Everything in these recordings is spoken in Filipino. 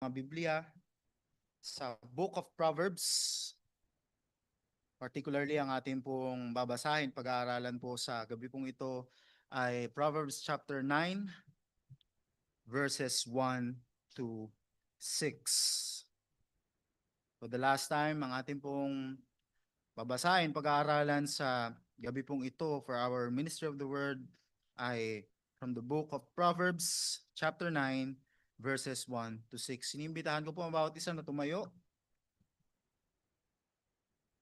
mga Biblia sa Book of Proverbs. Particularly ang ating pong babasahin, pag-aaralan po sa gabi pong ito ay Proverbs chapter 9 verses 1 to 6. For the last time, ang ating pong babasahin, pag-aaralan sa gabi pong ito for our Ministry of the Word ay from the Book of Proverbs chapter 9 verses 1 to 6. Inimbitahan ko po ang bawat isa na tumayo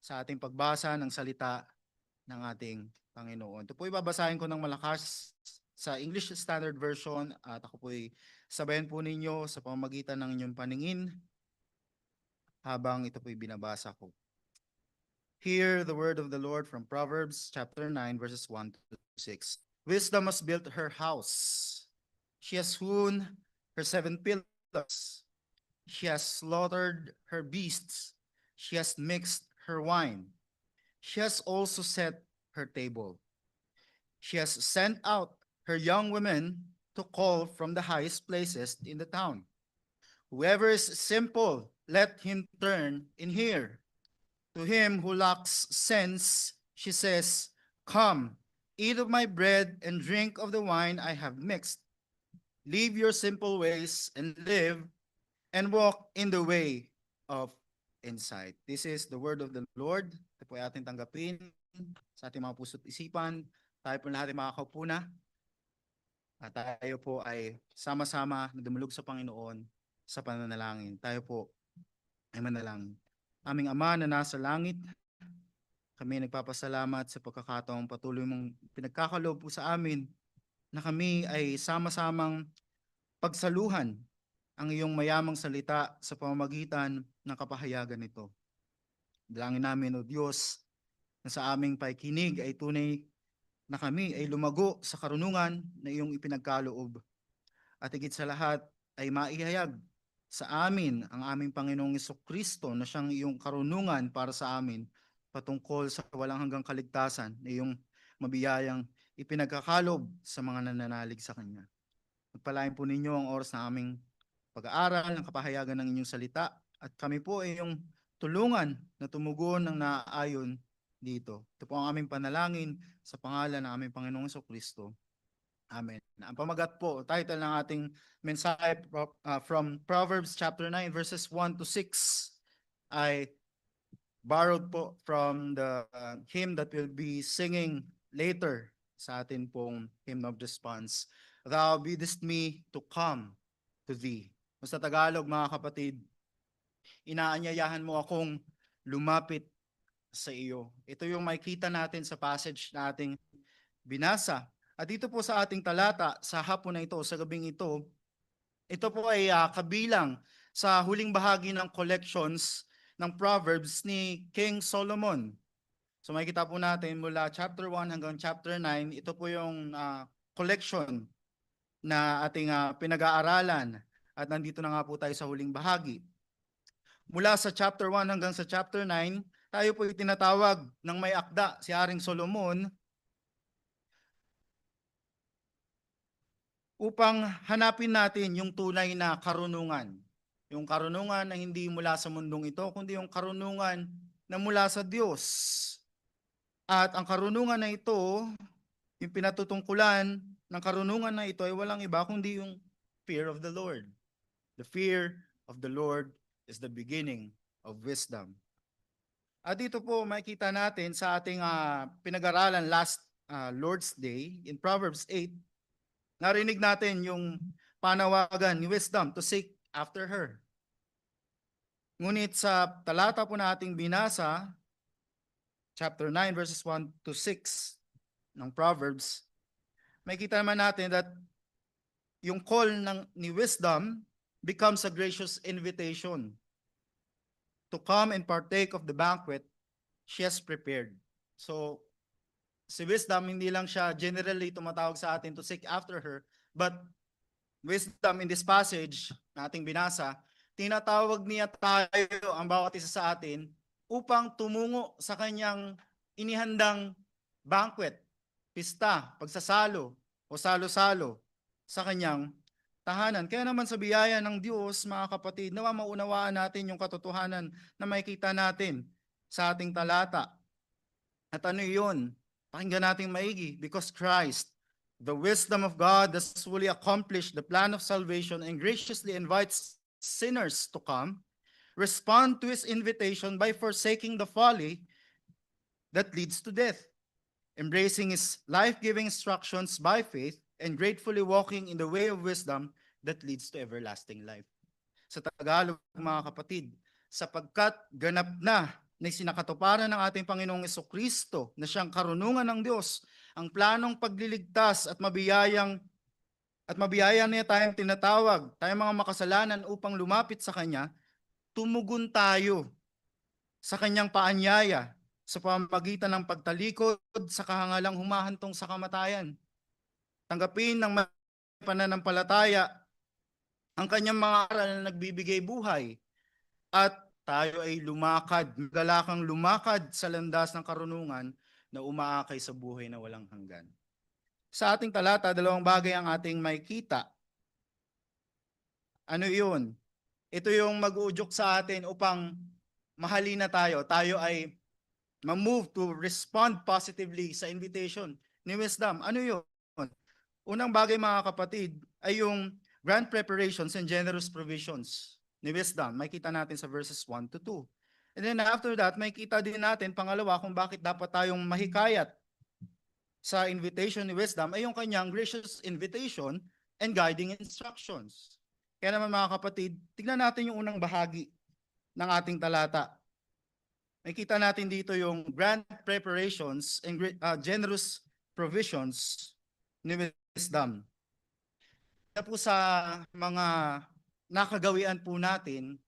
sa ating pagbasa ng salita ng ating Panginoon. Ito po ibabasahin ko ng malakas sa English Standard Version at ako po sabayan po ninyo sa pamamagitan ng inyong paningin habang ito po binabasa ko. Hear the word of the Lord from Proverbs chapter 9 verses 1 to 6. Wisdom has built her house. She has hewn her 7 pillars. She has slaughtered her beasts. She has mixed her wine. She has also set her table. She has sent out her young women to call from the highest places in the town. Whoever is simple, let him turn in here. To him who lacks sense, she says, come, eat of my bread and drink of the wine I have mixed. Leave your simple ways and live and walk in the way of insight. This is the word of the Lord. Ito po ay ating tanggapin sa ating mga puso't isipan. Tayo po lahat ay makakaupo na. At tayo po ay sama-sama na dumulog sa Panginoon sa pananalangin. Tayo po ay manalangin. Aming Ama na nasa langit, kami nagpapasalamat sa pagkakataong patuloy mong pinagkakaloob po sa amin na kami ay sama-samang pagsaluhan ang iyong mayamang salita sa pamamagitan ng kapahayagan nito. Dalangin namin, O Diyos, na sa aming pakikinig ay tunay na kami ay lumago sa karunungan na iyong ipinagkaloob. At higit sa lahat ay maihayag sa amin ang aming Panginoong Jesucristo na siyang iyong karunungan para sa amin patungkol sa walang hanggang kaligtasan na iyong mabiyayang ipinagkakalob sa mga nananalig sa Kanya. Pagpalain po ninyo ang oras na aming pag-aaral ng kapahayagan ng inyong salita at kami po ay yung tulungan na tumugon ng naaayon dito. Ito po ang aming panalangin sa pangalan ng aming Panginoong Jesucristo. Amen. Ang pamagat po, title ng ating mensahe from Proverbs chapter 9 verses 1 to 6 ay borrowed po from the hymn that we'll be singing later sa atin pong hymn of response. Thou biddest me to come to thee. Sa Tagalog, mga kapatid, inaanyayahan mo akong lumapit sa iyo. Ito yung makikita natin sa passage na ating binasa. At dito po sa ating talata, sa hapon na ito, sa gabing ito po ay kabilang sa huling bahagi ng collections ng Proverbs ni King Solomon. So makikita po natin mula chapter 1 hanggang chapter 9, ito po yung collection na ating pinag-aaralan. At nandito na nga po tayo sa huling bahagi. Mula sa chapter 1 hanggang sa chapter 9, tayo po itinatawag ng may akda, si Haring Solomon, upang hanapin natin yung tunay na karunungan. Yung karunungan na hindi mula sa mundong ito, kundi yung karunungan na mula sa Diyos. At ang karunungan na ito, yung pinatutungkulan ng karunungan na ito ay walang iba kundi yung fear of the Lord. The fear of the Lord is the beginning of wisdom. At dito po makikita natin sa ating pinag-aralan last Lord's Day in Proverbs 8, narinig natin yung panawagan ni wisdom to seek after her. Ngunit sa talata po nating binasa, chapter 9 verses 1 to 6 ng Proverbs, makikita naman natin that yung call ni wisdom becomes a gracious invitation to come and partake of the banquet she has prepared. So, si wisdom, hindi lang siya generally tumatawag sa atin to seek after her, but wisdom in this passage na ating binasa, tinatawag niya tayo, ang bawat isa sa atin, upang tumungo sa kanyang inihandang banquet, pista, pagsasalo, o salo-salo sa kanyang tahanan. Kaya naman sa biyaya ng Diyos, mga kapatid, nawa maunawaan natin yung katotohanan na makikita natin sa ating talata. At ano yun? Pakinggan natin maigi. Because Christ, the wisdom of God, has fully accomplished the plan of salvation and graciously invites sinners to come, respond to his invitation by forsaking the folly that leads to death, embracing his life-giving instructions by faith, and gratefully walking in the way of wisdom that leads to everlasting life. Sa Tagalog, mga kapatid, sapagkat ganap na sinakatuparan ng ating Panginoong Jesucristo na siyang karunungan ng Diyos, ang planong pagliligtas at mabiyaya niya tayong tinatawag, tayong mga makasalanan upang lumapit sa Kanya, tumugon tayo sa Kanyang paanyaya sa pamamagitan ng pagtalikod sa kahangalang humahantong sa kamatayan. Tanggapin ng pananampalataya ang Kanyang mga aral na nagbibigay buhay at tayo ay lumakad, magalakang lumakad sa landas ng karunungan na umaakay sa buhay na walang hanggan. Sa ating talata, dalawang bagay ang ating makikita. Ano yun? Ito yung mag-uudyok sa atin upang mahalin na tayo. Tayo ay ma-move to respond positively sa invitation ni wisdom. Ano yun? Unang bagay, mga kapatid, ay yung grand preparations and generous provisions ni wisdom. Makita natin sa verses 1 to 2. And then after that, makita din natin, pangalawa, kung bakit dapat tayong mahikayat sa invitation ni wisdom ay yung kanyang gracious invitation and guiding instructions. Kaya naman, mga kapatid, tignan natin yung unang bahagi ng ating talata. Makita natin dito yung grand preparations and generous provisions ni wisdom. Na po sa mga nakagawian po natin,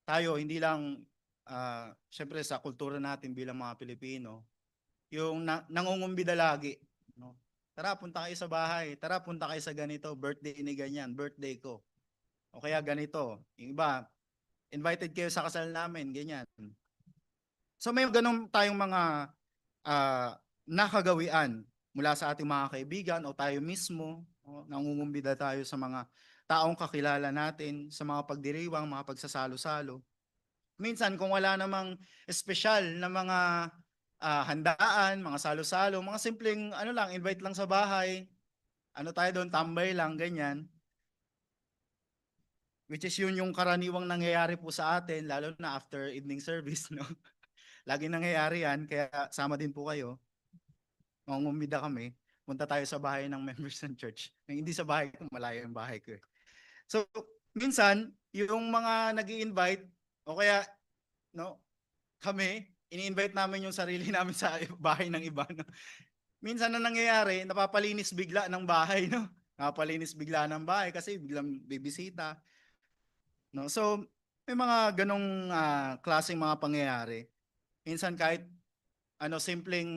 tayo hindi lang, syempre sa kultura natin bilang mga Pilipino, yung nangungumbida lagi. No? Tara, punta kayo sa bahay. Tara, punta kayo sa ganito. Birthday ni ganyan. Birthday ko. O kaya ganito. Yung iba, invited kayo sa kasal namin. Ganyan. So may ganun tayong mga nakagawian mula sa ating mga kaibigan o tayo mismo. Nangungumbida tayo sa mga taong kakilala natin, sa mga pagdiriwang, mga pagsasalo-salo. Minsan kung wala namang espesyal na mga handaan, mga salo-salo, mga simpleng invite lang sa bahay, tayo doon, tambay lang, ganyan. Which is yun yung karaniwang nangyayari po sa atin, lalo na after evening service, no? Lagi nangyayari yan, kaya sama din po kayo. Mangungumida kami, punta tayo sa bahay ng members ng church. Hindi sa bahay ko, malayo yung bahay ko. So, minsan, yung mga nag-i-invite, o kaya, no, kami, ini-invite namin yung sarili namin sa bahay ng iba. No? Minsan na nangyayari, napapalinis bigla ng bahay. No? Napapalinis bigla ng bahay kasi biglang bibisita. No? So, may mga ganong klaseng mga pangyayari. Minsan kahit simpleng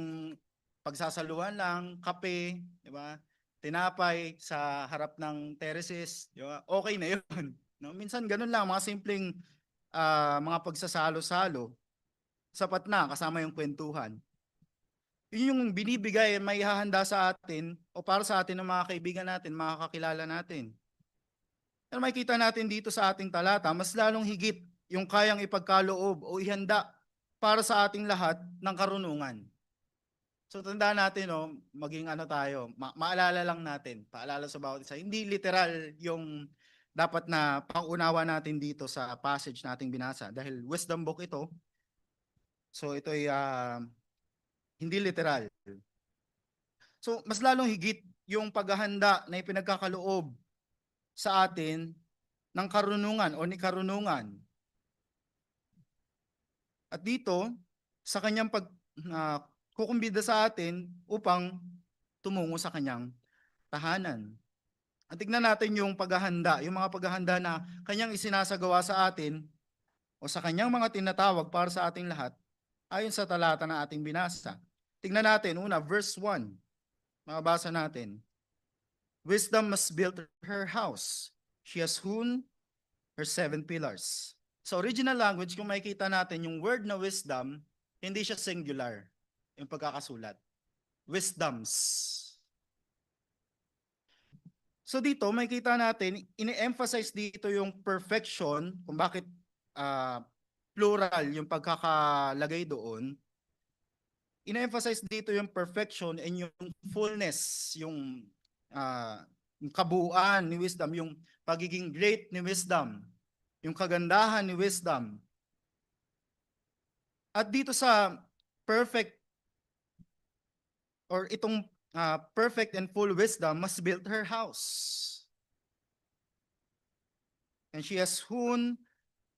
pagsasaluhan lang, kape, di ba? Tinapay sa harap ng terraces, di ba? Okay na yun. No? Minsan ganun lang, mga simpleng mga pagsasalo-salo. Sapat na, kasama yung kwentuhan. Yun yung binibigay, may hahanda sa atin o para sa atin ng mga kaibigan natin, mga kakilala natin. Pero makikita natin dito sa ating talata, mas lalong higit yung kayang ipagkaloob o ihanda para sa ating lahat ng karunungan. So tandaan natin, maging tayo, maalala lang natin, paalala sa bawat isa. Hindi literal yung dapat na pangunawa natin dito sa passage nating binasa. Dahil wisdom book ito, so ito ay hindi literal. So mas lalong higit yung paghahanda na ipinagkakaloob sa atin ng karunungan o ni karunungan. At dito, sa kanyang kukumbida sa atin upang tumungo sa kanyang tahanan. At tignan natin yung paghahanda, yung mga paghahanda na kanyang isinasagawa sa atin o sa kanyang mga tinatawag para sa ating lahat ayon sa talata na ating binasa. Tignan natin, una, verse 1. Mababasa natin. Wisdom must build her house. She has hewn her 7 pillars. Sa original language, kung makikita natin, yung word na wisdom, hindi siya singular, yung pagkakasulat. Wisdoms. So dito, makikita natin, ini-emphasize dito yung perfection, kung bakit plural yung pagkakalagay doon. Ina-emphasize dito yung perfection and yung fullness, yung kabuuan ni wisdom, yung pagiging great ni wisdom, yung kagandahan ni wisdom. At dito sa perfect or itong perfect and full wisdom must build her house. And she has hewn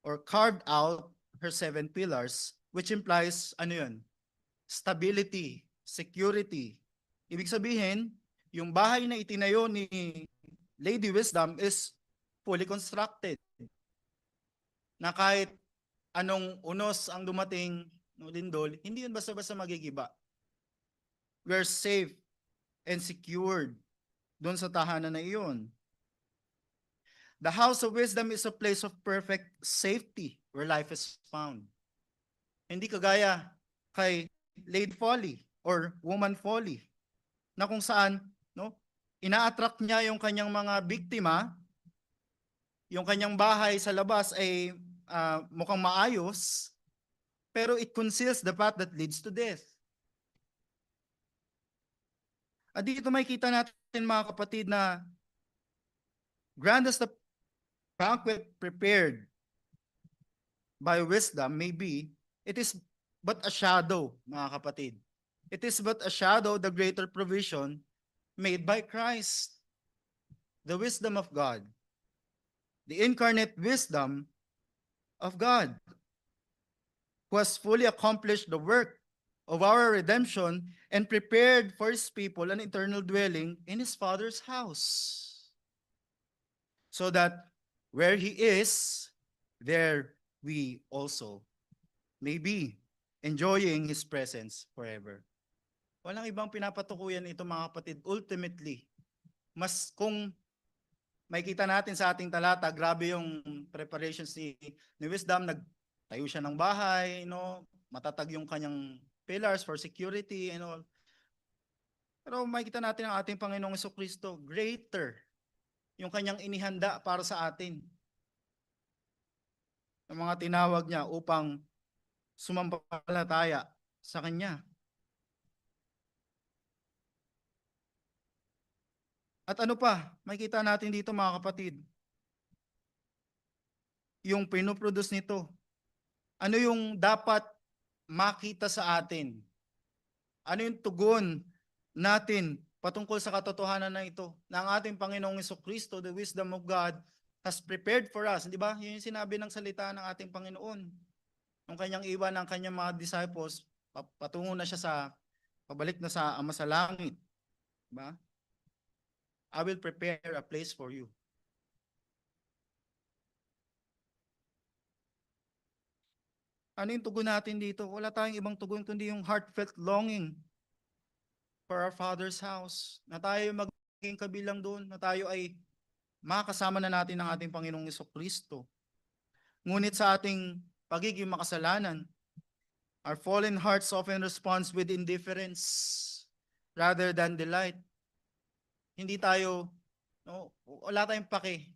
or carved out her 7 pillars, which implies, ano yun? Stability, security. Ibig sabihin, yung bahay na itinayo ni Lady Wisdom is fully constructed. Na kahit anong unos ang dumating no lindol, hindi yun basta-basta magigiba. We're safe and secured doon sa tahanan na iyon. The house of wisdom is a place of perfect safety where life is found. Hindi kagaya kay Lady Folly or Woman Folly na kung saan no, ina-attract niya yung kanyang mga biktima, yung kanyang bahay sa labas ay mukhang maayos, pero it conceals the path that leads to death. At dito makikita natin mga kapatid na grand as the banquet prepared by wisdom may be, it is but a shadow, mga kapatid. It is but a shadow of the greater provision made by Christ, the wisdom of God, the incarnate wisdom of God, who has fully accomplished the work of our redemption and prepared for his people an eternal dwelling in his Father's house. So that where he is, there we also may be enjoying his presence forever. Walang ibang pinapatukuyan ito mga kapatid. Ultimately, mas kung makikita natin sa ating talata, grabe yung preparations ni Wisdom, nagtayo siya ng bahay, matatag yung kanyang pillars for security and all. Pero makikita natin ang ating Panginoong Jesucristo, greater yung kanyang inihanda para sa atin. Ang mga tinawag niya upang sumampalataya sa Kanya. At ano pa, makikita natin dito mga kapatid, yung pinoproduce nito. Ano yung dapat makita sa atin? Ano yung tugon natin patungkol sa katotohanan na ito? Na ang ating Panginoong Jesucristo, the wisdom of God, has prepared for us. Di ba? Yun yung sinabi ng salita ng ating Panginoon. Nung kanyang iwan ng kanyang mga disciples, patungo na siya pabalik na sa Ama sa Langit. Di ba? I will prepare a place for you. Ano yung tugon natin dito? Wala tayong ibang tugon kundi yung heartfelt longing for our Father's house. Na tayo maging kabilang doon, na tayo ay makasama na natin ang ating Panginoong Jesucristo. Ngunit sa ating pagiging makasalanan, our fallen hearts often responds with indifference rather than delight. Hindi tayo, wala tayong pake.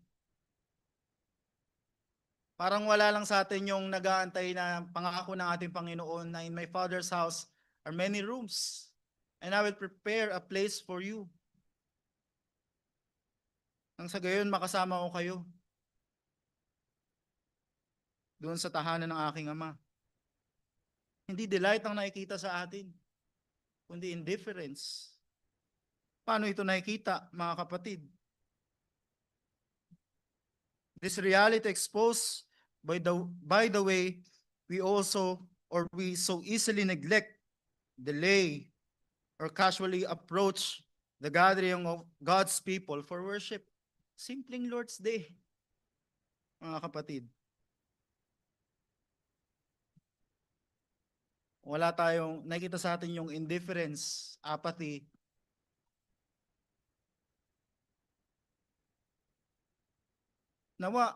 Parang wala lang sa atin yung nag-aantay na pangako ng ating Panginoon na in my Father's house are many rooms and I will prepare a place for you. Nang sa gayon makasama ko kayo doon sa tahanan ng aking Ama. Hindi delight ang nakikita sa atin, kundi indifference. Paano ito nakikita, mga kapatid? This reality exposed by the way we so easily neglect, delay, or casually approach the gathering of God's people for worship. Simpleng Lord's Day, mga kapatid. Wala tayong, nakita sa atin yung indifference, apathy. Nawa,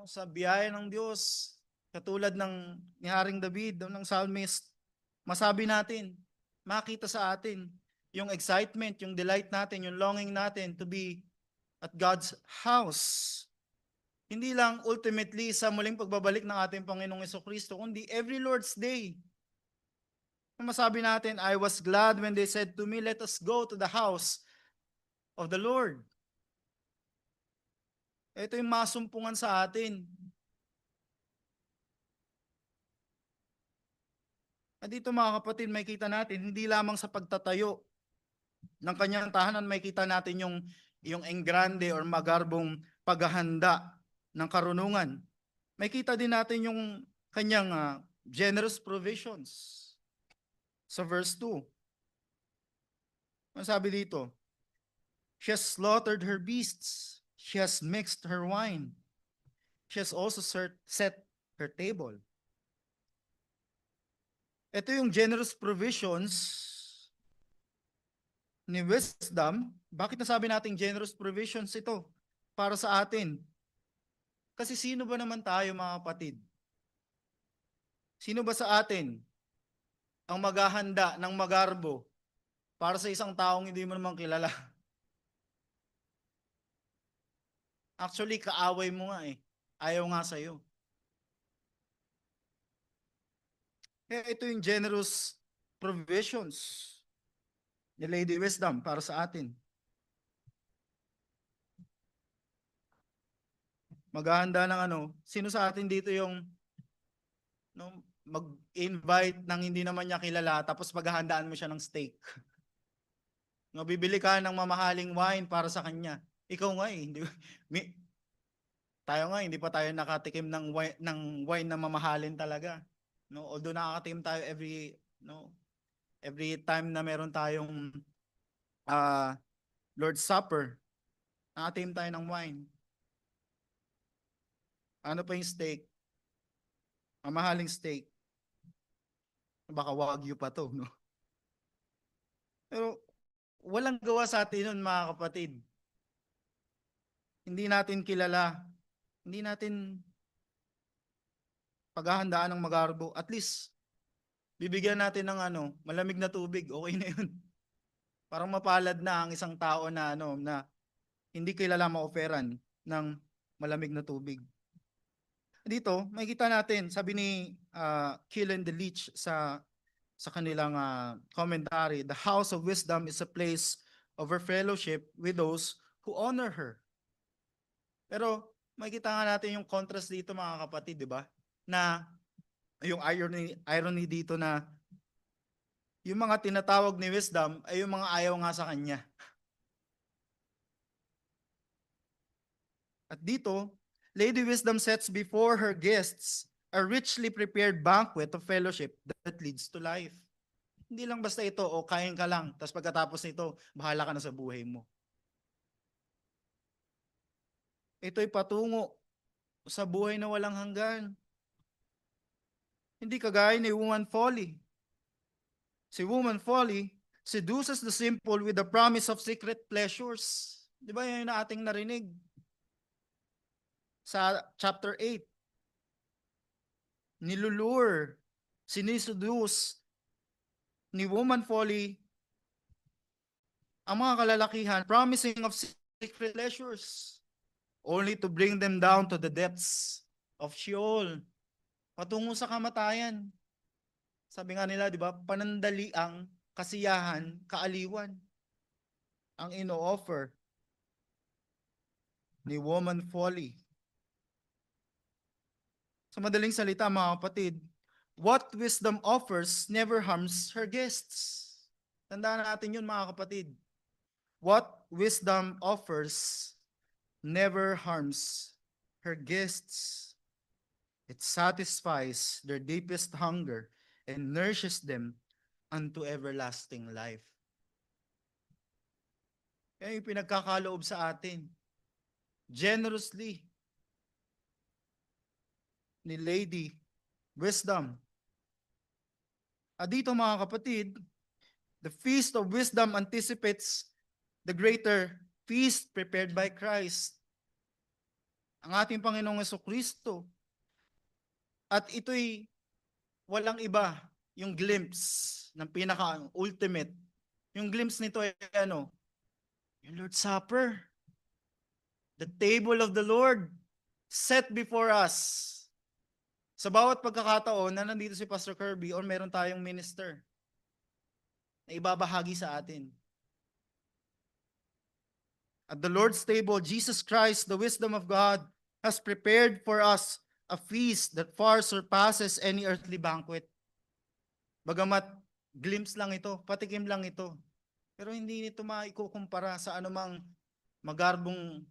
sa biyaya ng Diyos, katulad ng ni Haring David, ng psalmist, masabi natin, makita sa atin, yung excitement, yung delight natin, yung longing natin to be at God's house. Hindi lang ultimately sa muling pagbabalik ng ating Panginoong Jesucristo, kundi every Lord's Day. Masabi natin, I was glad when they said to me, let us go to the house of the Lord. Ito yung masumpungan sa atin. At dito mga kapatid, may kita natin, hindi lamang sa pagtatayo ng kanyang tahanan, may kita natin yung engrande or magarbong paghahanda ng karunungan. May kita din natin yung kanyang generous provisions. Sa verse 2, ano sabi dito? She has slaughtered her beasts. She has mixed her wine. She has also set her table. Ito yung generous provisions ni wisdom. Bakit nasabi natin generous provisions ito para sa atin? Kasi sino ba naman tayo mga kapatid? Sino ba sa atin ang maghahanda ng magarbo para sa isang taong hindi mo naman kilala? Actually, kaaway mo nga eh. Ayaw nga sa'yo. Kaya ito yung generous provisions ni Lady Wisdom para sa atin. Maghahanda ng ano, sino sa atin dito yung mag-invite ng hindi naman niya kilala tapos maghahandaan mo siya ng steak. Bibili ka ng mamahaling wine para sa kanya. Ikaw nga eh. Tayo nga, hindi pa tayo nakatikim ng wine na mamahalin talaga. No? Although nakakatikim tayo every time na meron tayong Lord's Supper, nakatikim tayo ng wine. Ano pa yung steak? Mamahaling steak. Baka wagyu pa to, no? Pero walang gawa sa atin nun, mga kapatid. Hindi natin kilala. Hindi natin paghahandaan ng magarbo. At least, bibigyan natin ng malamig na tubig. Okay na yun. Parang mapalad na ang isang tao na na hindi kilala ma-offeran ng malamig na tubig. Dito, makikita natin, sabi ni Keelan DeLeach sa kanilang commentary, the house of wisdom is a place of her fellowship with those who honor her. Pero makikita nga natin yung contrast dito mga kapatid, di ba? Na yung irony dito na yung mga tinatawag ni wisdom ay yung mga ayaw nga sa kanya. At dito, Lady Wisdom sets before her guests a richly prepared banquet of fellowship that leads to life. Hindi lang basta ito, o kain ka lang, tapos pagkatapos nito, bahala ka na sa buhay mo. Ito'y patungo sa buhay na walang hanggan. Hindi kagaya ni Woman Folly. Si Woman Folly seduces the simple with the promise of secret pleasures. Di ba yun na ating narinig sa chapter 8? Nilulure, siniseduce ni Woman Folly ang mga kalalakihan, promising of secret pleasures, only to bring them down to the depths of Sheol, patungo sa kamatayan. Sabi nga nila, di ba, panandaliang kasiyahan, kaaliwan ang ino-offer ni Woman Folly. Sa madaling salita mga kapatid, what wisdom offers never harms her guests. Tandaan natin yun mga kapatid. What wisdom offers never harms her guests. It satisfies their deepest hunger and nourishes them unto everlasting life. Kaya yung pinagkakaloob sa atin, generously, ni Lady Wisdom. At dito mga kapatid, the feast of wisdom anticipates the greater feast prepared by Christ. Ang ating Panginoong Jesucristo. At ito'y walang iba, yung glimpse ng pinaka-ultimate. Yung glimpse nito ay yung Lord's Supper. The table of the Lord set before us. Sa bawat pagkakataon na nandito si Pastor Kirby or meron tayong minister na ibabahagi sa atin. At the Lord's table, Jesus Christ, the wisdom of God, has prepared for us a feast that far surpasses any earthly banquet. Bagamat glimpse lang ito, patikim lang ito, pero hindi nito maikukumpara sa anumang magarbong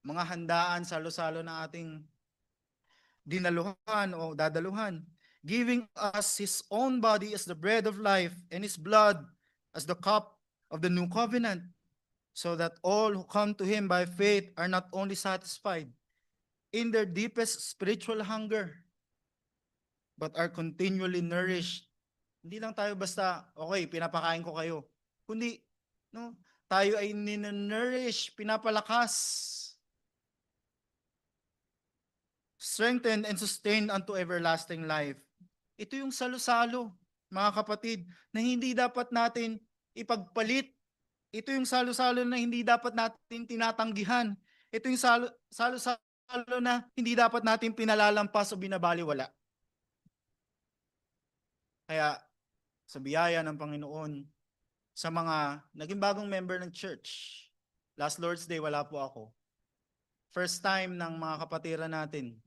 mga handaan, salo-salo na ating dinaluhan o dadaluhan, giving us His own body as the bread of life and His blood as the cup of the new covenant, so that all who come to Him by faith are not only satisfied in their deepest spiritual hunger, but are continually nourished. Hindi lang tayo basta, okay, pinapakain ko kayo, kundi no, tayo ay ninonourish, pinapalakas, strengthened and sustained unto everlasting life. Ito yung salo-salo, mga kapatid, na hindi dapat natin ipagpalit. Ito yung salo-salo na hindi dapat natin tinatanggihan. Ito yung salo-salo na hindi dapat natin pinalalampas o binabaliwala. Kaya sa biyaya ng Panginoon, sa mga naging bagong member ng church, last Lord's Day wala po ako. First time ng mga kapatiran natin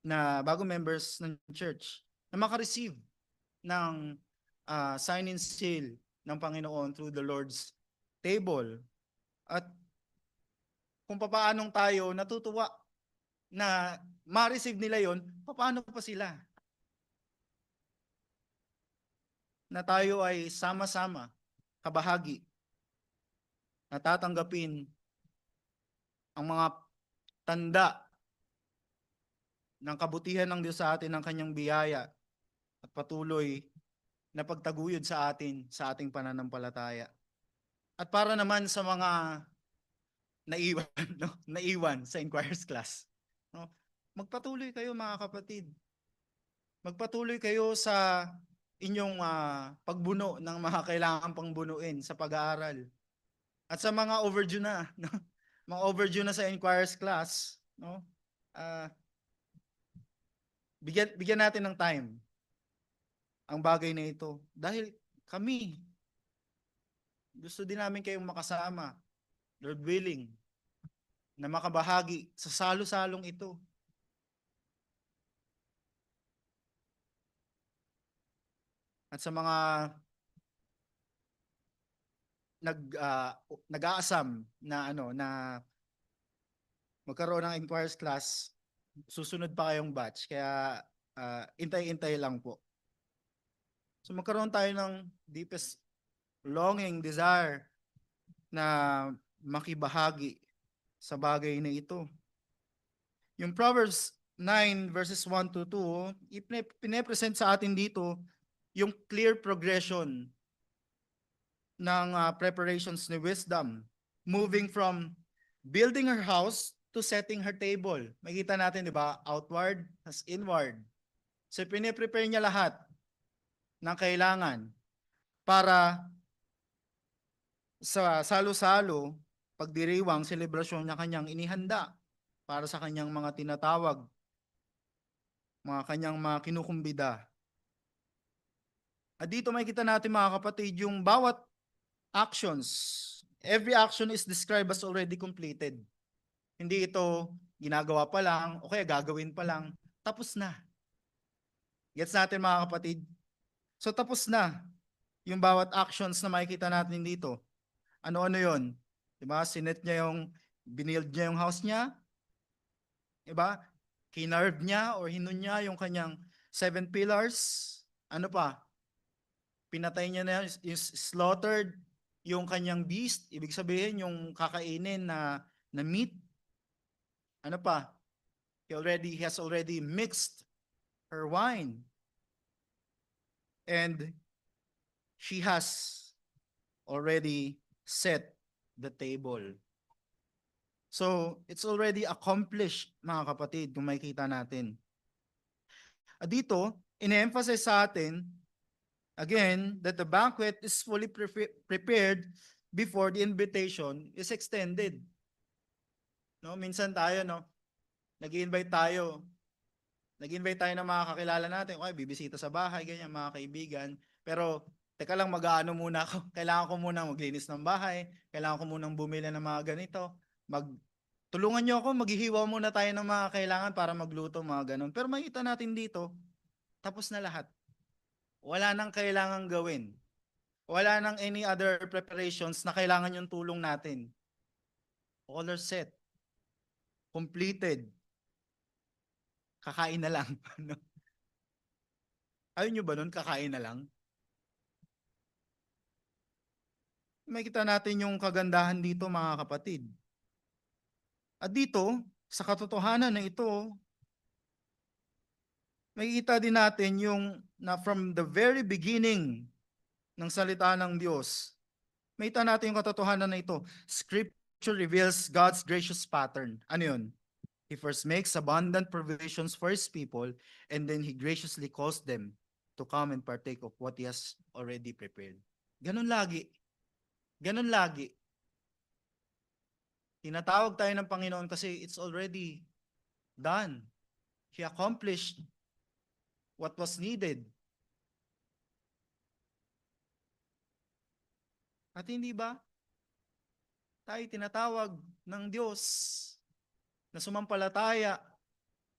na bagong members ng church na makareceive ng sign-in seal ng Panginoon through the Lord's table. At kung paanong tayo natutuwa na ma-receive nila yon, paano pa sila? Na tayo ay sama-sama, kabahagi, na tatanggapin ang mga tanda ng kabutihan ng Diyos sa atin, ng kanyang biyaya at patuloy na pagtaguyod sa atin sa ating pananampalataya. At para naman sa mga naiwan, no? Naiwan sa Inquirers class, no? Magpatuloy kayo mga kapatid. Magpatuloy kayo sa inyong pagbuno ng mga kailangan pang bunuin sa pag-aaral. At sa mga overdue na, no? Mga overdue na sa Inquirers class, no? Bigyan natin ng time ang bagay na ito. Dahil kami, gusto din namin kayong makasama, Lord willing, na makabahagi sa salo-salong ito. At sa mga nag-aasam na magkaroon ng Inquirers class, susunod pa kayong batch, kaya intay-intay lang po. So magkaroon tayo ng deepest longing, desire na makibahagi sa bagay na ito. Yung Proverbs 9 verses 1 to 2, pinapresent sa atin dito yung clear progression ng preparations ni wisdom, moving from building her house to setting her table. Makita natin, di ba? Outward as inward. So, piniprepare niya lahat ng kailangan para sa salo-salo, pagdiriwang, selebrasyon niya kanyang inihanda para sa kanyang mga tinatawag, mga kanyang mga kinukumbida. At dito makikita natin mga kapatid, yung bawat actions, every action is described as already completed. Hindi ito ginagawa pa lang, o kaya gagawin pa lang, tapos na. Gets natin mga kapatid? So tapos na yung bawat actions na makikita natin dito. Ano-ano yon? Diba? Sinet niya yung, binild niya yung house niya. Diba? Kinarve niya or hinun niya yung kanyang 7 pillars. Ano pa? Pinatay niya na, yung slaughtered yung kanyang beast. Ibig sabihin yung kakainin na meat. Ano pa? He has already mixed her wine. And she has already set the table. So, it's already accomplished, mga kapatid, kung makikita natin. At dito, ine-emphasize sa atin, again, that the banquet is fully prepared before the invitation is extended. No, minsan tayo, no, nag-invite tayo. Nag-invite tayo ng mga kakilala natin. Okay, bibisita sa bahay, ganyan, mga kaibigan. Pero, teka lang, mag-aano muna ako. Kailangan ko muna maglinis ng bahay. Kailangan ko munang bumili ng mga ganito. Tulungan nyo ako, maghihiwa muna tayo ng mga kailangan para magluto, mga ganun. Pero makita natin dito, tapos na lahat. Wala nang kailangan gawin. Wala nang any other preparations na kailangan yung tulong natin. All are set. Completed. Kakain na lang. Ayaw nyo ba nun? Kakain na lang? Makita natin yung kagandahan dito, mga kapatid. At dito, sa katotohanan na ito, makikita din natin yung na from the very beginning ng salita ng Diyos, makita natin yung katotohanan na ito. Scripture reveals God's gracious pattern. Ano yun? He first makes abundant provisions for His people, and then He graciously calls them to come and partake of what He has already prepared. Ganun lagi. Ganun lagi. Tinatawag tayo ng Panginoon kasi it's already done. He accomplished what was needed. At hindi ba tayo tinatawag ng Diyos na sumampalataya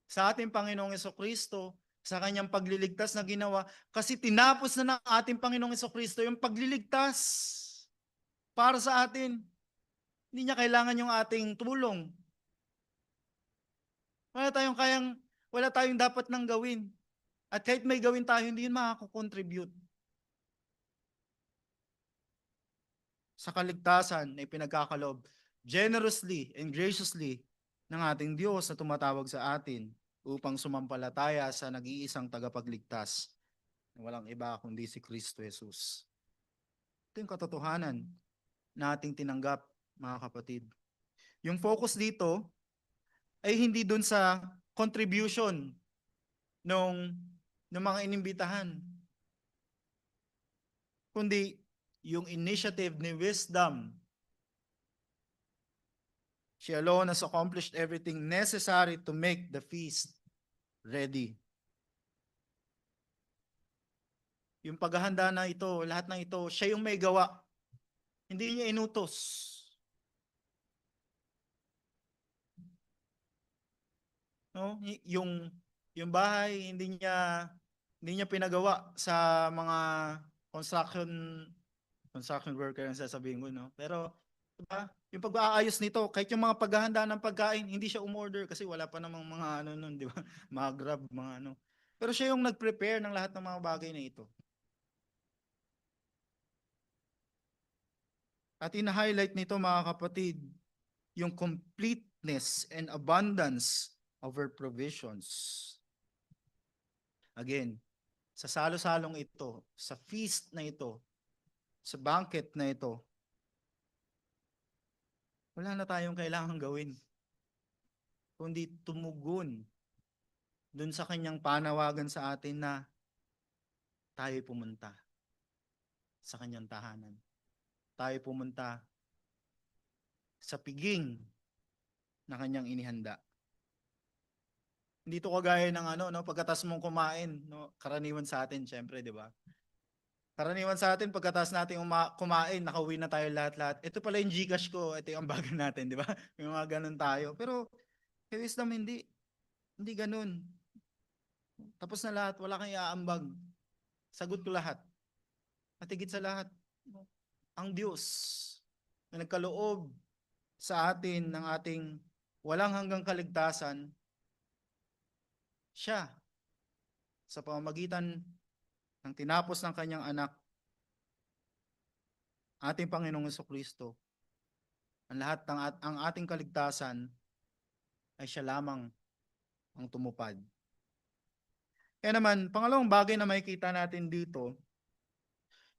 sa ating Panginoong Hesukristo, sa kanyang pagliligtas na ginawa, kasi tinapos na ng ating Panginoong Hesukristo yung pagliligtas para sa atin. Hindi niya kailangan yung ating tulong. Wala tayong dapat nang gawin. At kahit may gawin tayo, hindi yun makakakontribute sa kaligtasan na ipinagkakalob generously and graciously ng ating Diyos na tumatawag sa atin upang sumampalataya sa nag-iisang tagapagligtas na walang iba kundi si Kristo Jesus. Ito yung katotohanan na ating tinanggap, mga kapatid. Yung focus dito ay hindi dun sa contribution ng mga inimbitahan, kundi yung initiative ni wisdom. She alone has accomplished everything necessary to make the feast ready. Yung paghahanda na ito, lahat ng ito, siya yung may gawa. Hindi niya inutos. No? Yung bahay, hindi niya pinagawa sa mga construction worker ang sasabihin ko, no? Pero diba, yung pag-aayos nito, kahit yung mga paghahanda ng pagkain, hindi siya umorder kasi wala pa namang mga ano nun, di ba? Mga Grab, mga ano. Pero siya yung nag-prepare ng lahat ng mga bagay na ito. At in-highlight nito, mga kapatid, yung completeness and abundance of her provisions. Again, sa salo-salong ito, sa feast na ito, sa banquet na ito, wala na tayong kailangang gawin, kundi tumugon dun sa kanyang panawagan sa atin na tayo pumunta sa kanyang tahanan. Tayo pumunta sa piging na kanyang inihanda. Hindi to kagaya ng pagkatas mong kumain, no? Karaniwan sa atin, syempre, di ba? Karaniwan sa atin, pagkatas natin kumain, nakauwi na tayo lahat-lahat. Ito pala yung Gcash ko, ito yung ambagan natin, di ba? May mga ganun tayo. Pero, kay wisdom, hindi. Hindi ganun. Tapos na lahat, wala kang iaambag. Sagot ko lahat. At higit sa lahat, ang Diyos na nagkaloob sa atin ng ating walang hanggang kaligtasan, siya, sa pamamagitan ng tinapos ng kanyang anak, ating Panginoong Jesucristo, ang ating kaligtasan ay siya lamang ang tumupad. Kaya naman, pangalawang bagay na makikita natin dito,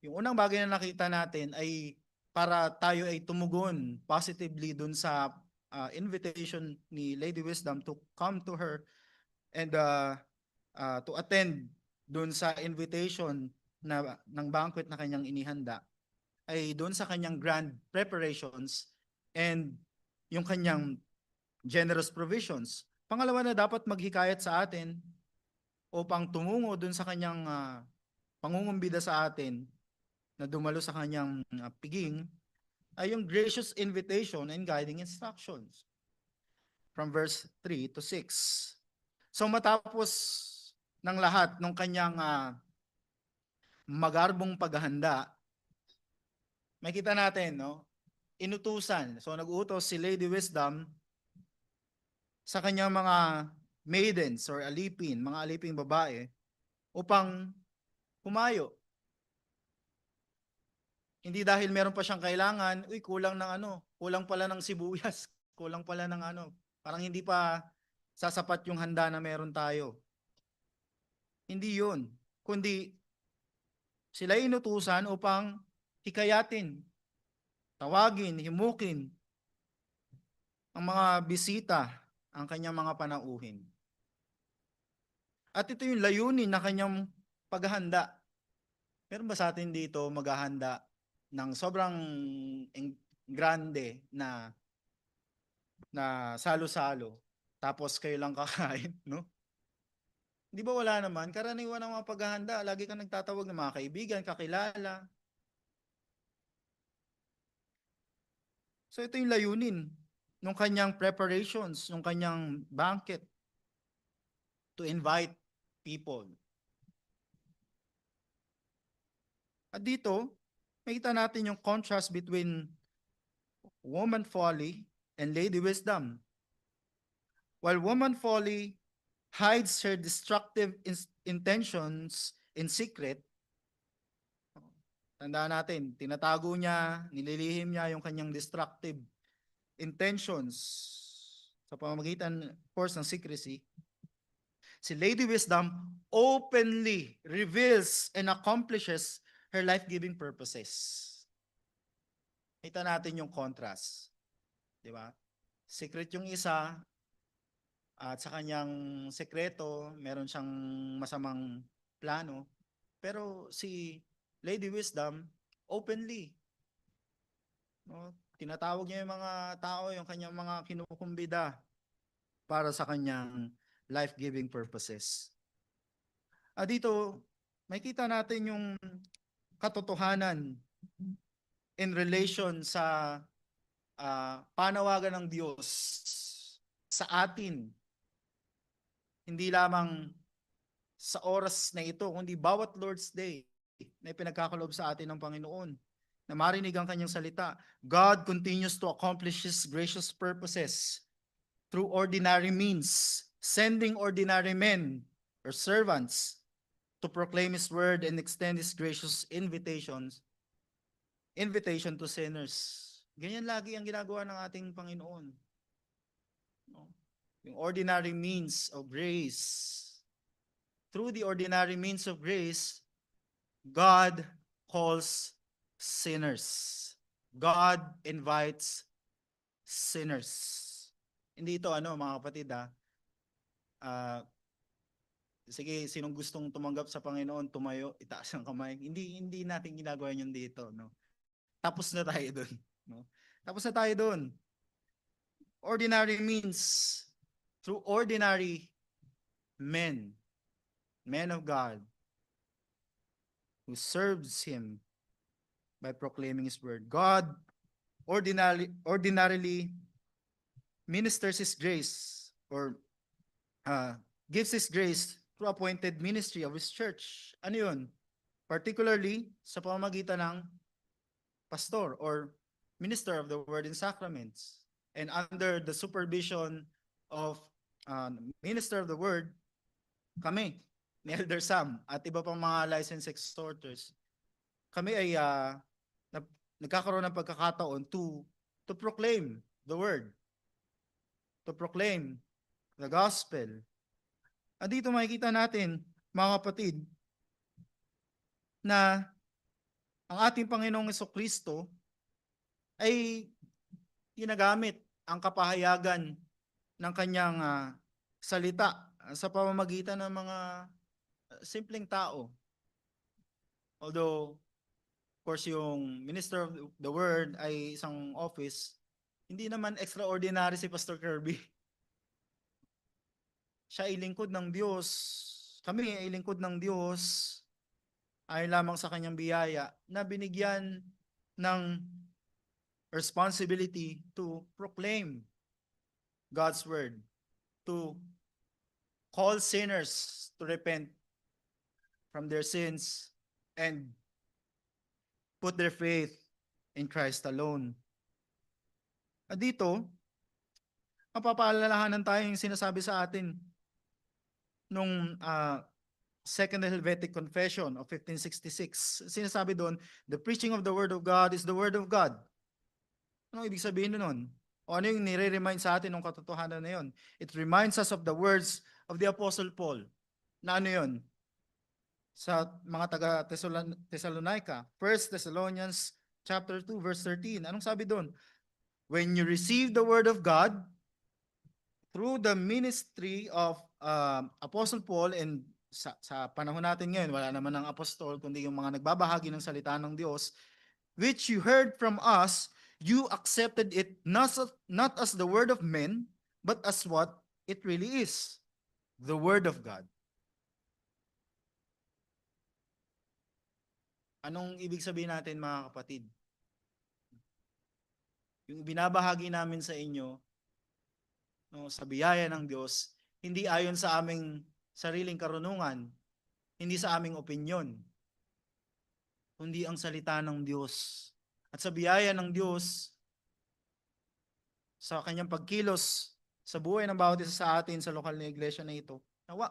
yung unang bagay na nakita natin ay para tayo ay tumugon positively dun sa invitation ni Lady Wisdom to come to her and to attend dun sa invitation ng banquet na kanyang inihanda, ay doon sa kanyang grand preparations and yung kanyang generous provisions. Pangalawa na dapat maghikayat sa atin upang tumungo dun sa kanyang pangungumbida sa atin na dumalo sa kanyang piging ay yung gracious invitation and guiding instructions from verse 3 to 6. So matapos ng lahat ng kanyang magarbong paghahanda, makita natin, no? Inutusan. So nag-utos si Lady Wisdom sa kanyang mga maidens or alipin, mga aliping babae, upang humayo. Hindi dahil meron pa siyang kailangan, uy, kulang ng kulang pala ng sibuyas, kulang pala ng parang hindi pa sasapat yung handa na meron tayo. Hindi yun. Kundi sila inutusan upang hikayatin, tawagin, himukin ang mga bisita, ang kanyang mga panauhin. At ito yung layunin na kanyang paghahanda. Meron ba sa atin dito maghahanda ng sobrang grande na salo-salo, tapos kayo lang kakain, no? Di ba wala naman? Karaniwan ng mga paghahanda, lagi kang nagtatawag ng mga kaibigan, kakilala. So ito yung layunin ng kanyang preparations, ng kanyang banquet to invite people. At dito, makita natin yung contrast between woman folly and lady wisdom. While woman folly hides her destructive intentions in secret, tandaan natin, tinatago niya, nililihim niya yung kanyang destructive intentions sa pamamagitan, of course, ng secrecy. Si Lady Wisdom openly reveals and accomplishes her life-giving purposes. Kita natin yung contrast. Di ba? Secret yung isa, at sa kanyang sekreto, meron siyang masamang plano. Pero si Lady Wisdom, openly, no? Tinatawag niya yung mga tao, yung kanyang mga kinukumbida para sa kanyang life-giving purposes. Dito, makita natin yung katotohanan in relation sa panawagan ng Diyos sa atin. Hindi lamang sa oras na ito, kundi bawat Lord's Day na ipinagkakaloob sa atin ng Panginoon, na marinig ang kanyang salita. God continues to accomplish His gracious purposes through ordinary means, sending ordinary men or servants to proclaim His word and extend His gracious invitation to sinners. Ganyan lagi ang ginagawa ng ating Panginoon. No? Yung ordinary means of grace. Through the ordinary means of grace, God calls sinners. God invites sinners. Hindi ito mga kapatid sige, sinong gustong tumanggap sa Panginoon, tumayo, itaas ang kamay. Hindi natin ginagawa yun dito, no? Tapos na tayo doon, no? Tapos na tayo doon. Ordinary means through ordinary men of God who serves Him by proclaiming His word. God ordinarily ministers His grace or gives His grace through appointed ministry of His church. Ano yun? Particularly sa pamamagitan ng pastor or minister of the word and sacraments. And under the supervision of minister of the word, kami, ni Elder Sam at iba pang mga licensed exhorters, kami ay nagkakaroon ng pagkakataon to proclaim the word, to proclaim the gospel. At dito makikita natin, mga kapatid, na ang ating Panginoong Jesucristo ay ginagamit ang kapahayagan ng kanyang salita sa pamamagitan ng mga simpleng tao. Although, of course, yung Minister of the Word ay isang office, hindi naman extraordinary si Pastor Kirby. siya ay lingkod ng Diyos. Kami ay lingkod ng Diyos ay lamang sa kanyang biyaya na binigyan ng responsibility to proclaim God's word, to call sinners to repent from their sins and put their faith in Christ alone. At dito, mapapaalalahanan tayo yung sinasabi sa atin nung Second Helvetic Confession of 1566. Sinasabi doon, the preaching of the Word of God is the Word of God. Anong ibig sabihin nun? O ano yung nire-remind sa atin ng katotohanan na yun? It reminds us of the words of the Apostle Paul. Na ano yun? Sa mga taga Thessalonica, 1 Thessalonians chapter 2 verse 13. Anong sabi doon? When you receive the word of God through the ministry of Apostle Paul, and sa panahon natin ngayon, wala naman ng apostol, kundi yung mga nagbabahagi ng salita ng Diyos, which you heard from us, you accepted it not as the word of men, but as what it really is, the word of God. Anong ibig sabihin natin, mga kapatid? Yung binabahagi namin sa inyo, no, sa biyaya ng Diyos, hindi ayon sa aming sariling karunungan, hindi sa aming opinyon, kundi ang salita ng Diyos. At sa biyaya ng Diyos, sa kanyang pagkilos sa buhay ng bawat isa sa atin sa lokal na iglesia na ito, nawa,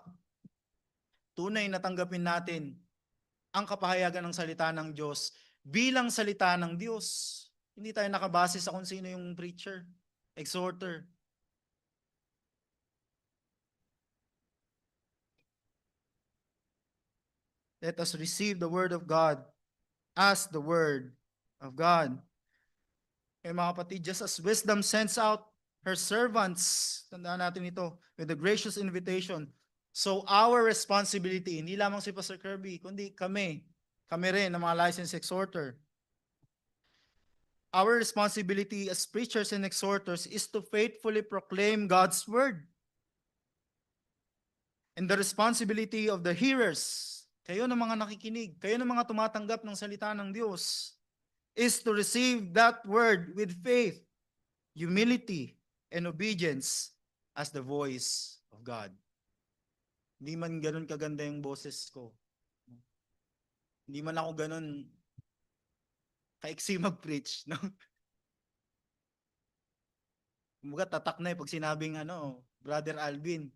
tunay na tanggapin natin ang kapahayagan ng salita ng Diyos bilang salita ng Diyos. Hindi tayo nakabase sa kung sino yung preacher, exhorter. Let us receive the word of God as the word of God. Kaya mga kapatid, just as wisdom sends out her servants, tandaan natin ito, with a gracious invitation. So our responsibility, hindi lamang si Pastor Kirby, kundi kami rin ng mga licensed exhorter. Our responsibility as preachers and exhorters is to faithfully proclaim God's word. And the responsibility of the hearers, kayo ng mga nakikinig, kayo ng mga tumatanggap ng salita ng Diyos, is to receive that word with faith, humility, and obedience as the voice of God. Hindi man ganun kaganda yung boses ko. Hindi man ako ganun kaiksi mag-preach, no? Kumbaga tatak na pag sinabing Brother Alvin,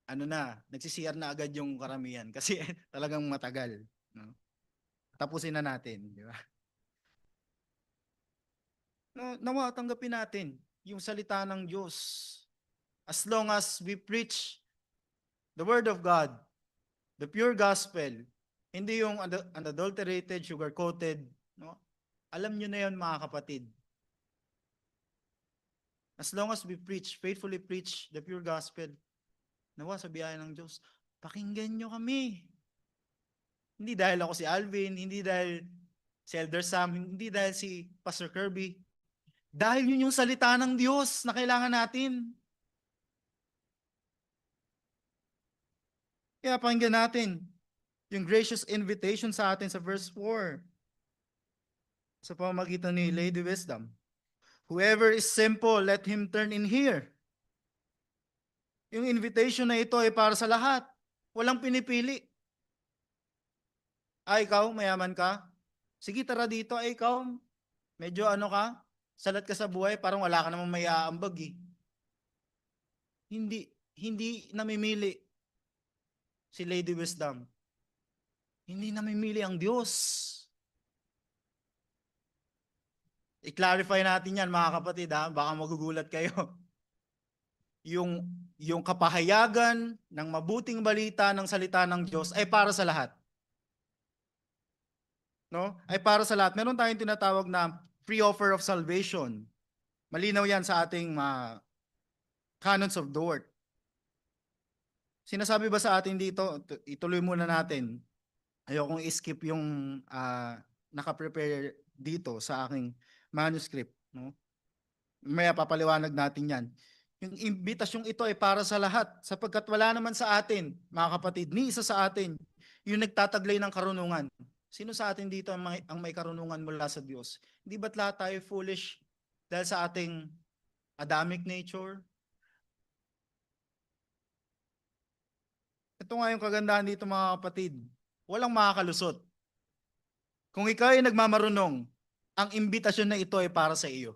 nagsisiyar na agad yung karamihan kasi talagang matagal, no? Tapusin na natin, di ba? No, nawa tanggapin natin yung salita ng Diyos. As long as we preach the word of God, the pure gospel, hindi yung unadulterated, sugar-coated, no? Alam nyo na yun, mga kapatid. As long as we faithfully preach the pure gospel, nawa sa biyaya ng Diyos, pakinggan nyo kami. Hindi dahil ako si Alvin, hindi dahil si Elder Sam, hindi dahil si Pastor Kirby. Dahil yun yung salita ng Diyos na kailangan natin. Kaya pakinggan natin yung gracious invitation sa atin sa verse 4. Sa pamamagitan ni Lady Wisdom. Whoever is simple, let him turn in here. Yung invitation na ito ay para sa lahat. Walang pinipili. Ay, ikaw, mayaman ka? Sige, tara dito. Ay, ikaw, medyo salat ka sa buhay, parang wala ka namang may aambag eh. Hindi namimili si Lady Wisdom. Hindi namimili ang Diyos. I-clarify natin yan, mga kapatid, baka magugulat kayo. Yung kapahayagan ng mabuting balita ng salita ng Diyos ay para sa lahat. No? Ay para sa lahat. Meron tayong tinatawag na free offer of salvation. Malinaw yan sa ating canons of the word. Sinasabi ba sa atin dito, ituloy muna natin. Ayokong i-skip yung naka-prepare dito sa aking manuscript. No? Maya papaliwanag natin yan. Yung imbitasyong ito ay para sa lahat, sapagkat wala naman sa atin, mga kapatid, ni isa sa atin, yung nagtataglay ng karunungan. Sino sa atin dito ang may karunungan mula sa Diyos? Hindi ba't lahat tayo foolish dahil sa ating Adamic nature? Ito nga yung kagandahan dito, mga kapatid. Walang makakalusot. Kung ikaw ay nagmamarunong, ang imbitasyon na ito ay para sa iyo.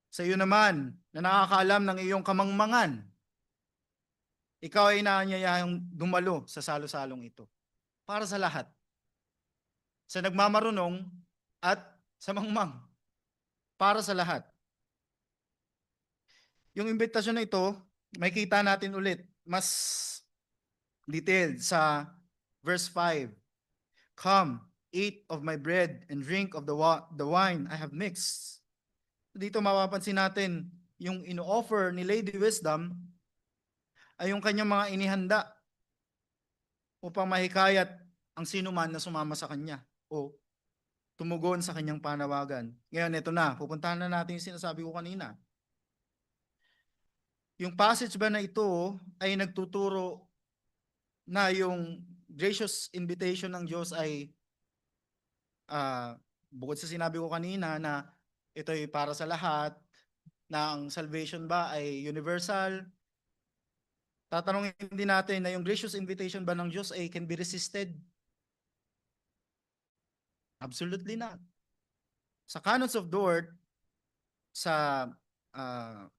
Sa iyo naman, na nakakaalam ng iyong kamangmangan, ikaw ay inaanyayahang dumalo sa salo-salong ito. Para sa lahat. Sa nagmamarunong at sa mangmang. Para sa lahat. Yung imbitasyon na ito, may kita natin ulit, mas detailed sa verse 5. Come, eat of my bread and drink of the wine I have mixed. Dito mapapansin natin, yung ino-offer ni Lady Wisdom ay yung kanyang mga inihanda upang mahikayat ang sino man na sumama sa kanya o tumugon sa kanyang panawagan. Ngayon, ito na, pupuntahan na natin yung sinasabi ko kanina. Yung passage ba na ito ay nagtuturo na yung gracious invitation ng Diyos ay bukod sa sinabi ko kanina na ito ay para sa lahat, na ang salvation ba ay universal, tatanungin din natin na yung gracious invitation ba ng Diyos ay can be resisted? Absolutely not. Sa Canons of Dort, sa uh,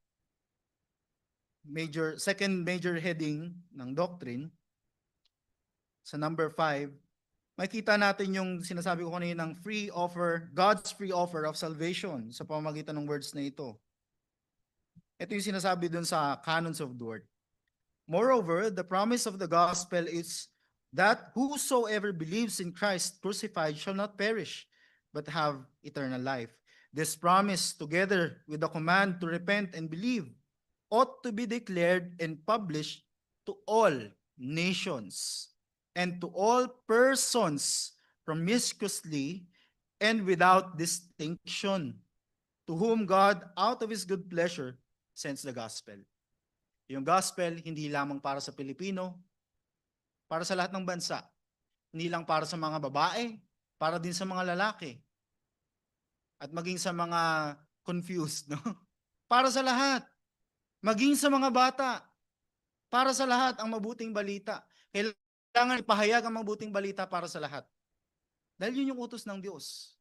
second major heading ng doctrine, sa number 5, makita natin yung sinasabi ko kanina ng free offer, God's free offer of salvation sa pamamagitan ng words na ito. Ito yung sinasabi dun sa Canons of Dort. Moreover, the promise of the gospel is that whosoever believes in Christ crucified shall not perish, but have eternal life. This promise, together with the command to repent and believe, ought to be declared and published to all nations and to all persons promiscuously and without distinction, to whom God, out of his good pleasure, sends the gospel. Yung gospel, hindi lamang para sa Pilipino, para sa lahat ng bansa. Hindi lang para sa mga babae, para din sa mga lalaki. At maging sa mga confused, no? Para sa lahat. Maging sa mga bata. Para sa lahat ang mabuting balita. Kailangan ipahayag ang mabuting balita para sa lahat. Dahil yun yung utos ng Diyos.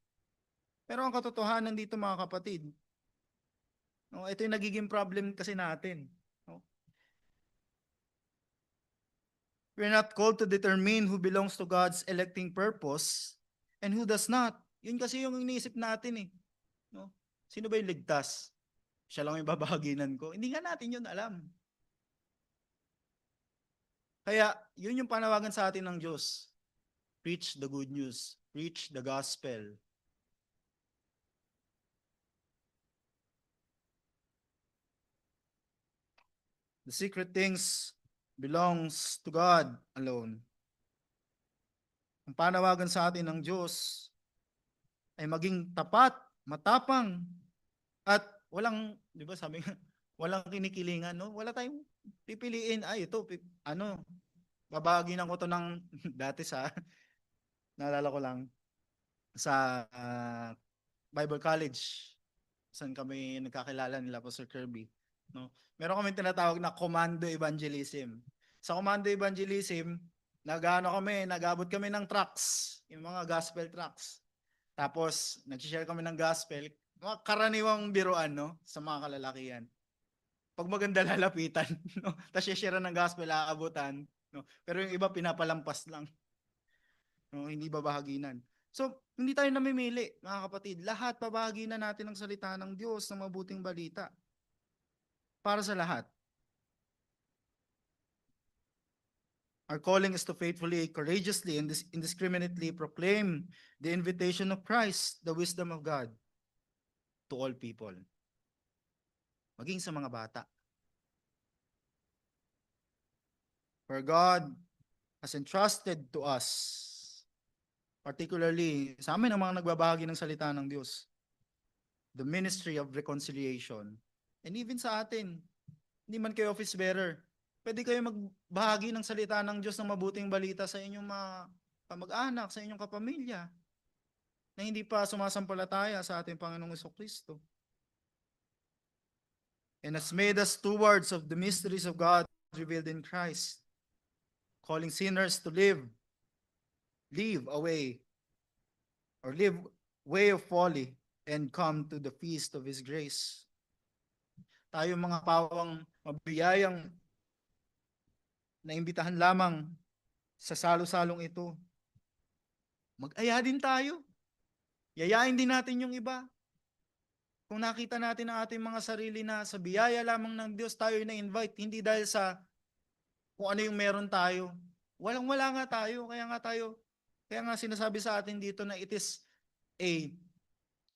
Pero ang katotohanan dito, mga kapatid, no, ito yung nagiging problem kasi natin. No? We're not called to determine who belongs to God's electing purpose and who does not. Yun kasi yung iniisip natin eh. No? Sino ba yung ligtas? Siya lang yung babahaginan ko. Hindi nga natin yun alam. Kaya yun yung panawagan sa atin ng Diyos. Preach the good news. Preach the gospel. The secret things belongs to God alone. Ang panawagan sa atin ng Diyos ay maging tapat, matapang, at walang, di ba sabi nga, walang kinikilingan, no? Wala tayong pipiliin, ay ito, babaginan ko to ng dati sa, naalala ko lang, sa Bible College, saan kami nagkakilala nila po Sir Kirby. No? Meron kami tinatawag na Commando Evangelism. Sa Commando Evangelism, nag-abot kami ng tracts, yung mga gospel tracts. Tapos, nag-share kami ng gospel, mga karaniwang biruan, no? Sa mga kalalakihan. Pag maganda lalapitan, no? Tapos share ng gospel, aabutan, no? Pero yung iba pinapalampas lang. No? Hindi babahaginan. So, hindi tayo namimili, mga kapatid. Lahat babahaginan natin ang salita ng Diyos ng mabuting balita. Para sa lahat. Our calling is to faithfully, courageously, and indiscriminately proclaim the invitation of Christ, the wisdom of God, to all people. Maging sa mga bata. For God has entrusted to us, particularly sa amin ang mga nagbabahagi ng salita ng Diyos, the ministry of reconciliation. And even sa atin, hindi man kayo office bearer, pwede kayo magbahagi ng salita ng Diyos ng mabuting balita sa inyong mga kamag-anak, sa inyong kapamilya, na hindi pa sumasampalataya sa ating Panginoong Jesucristo. And has made us stewards of the mysteries of God revealed in Christ, calling sinners to live away, or live way of folly, and come to the feast of His grace. Tayo mga pawang mabiyayang naimbitahan lamang sa salo-salong ito, mag-aya din tayo. Yayain din natin yung iba. Kung nakita natin ang ating mga sarili na sa biyaya lamang ng Diyos tayo na-invite, hindi dahil sa kung ano yung meron tayo. Walang-wala nga tayo, kaya nga sinasabi sa atin dito na it is a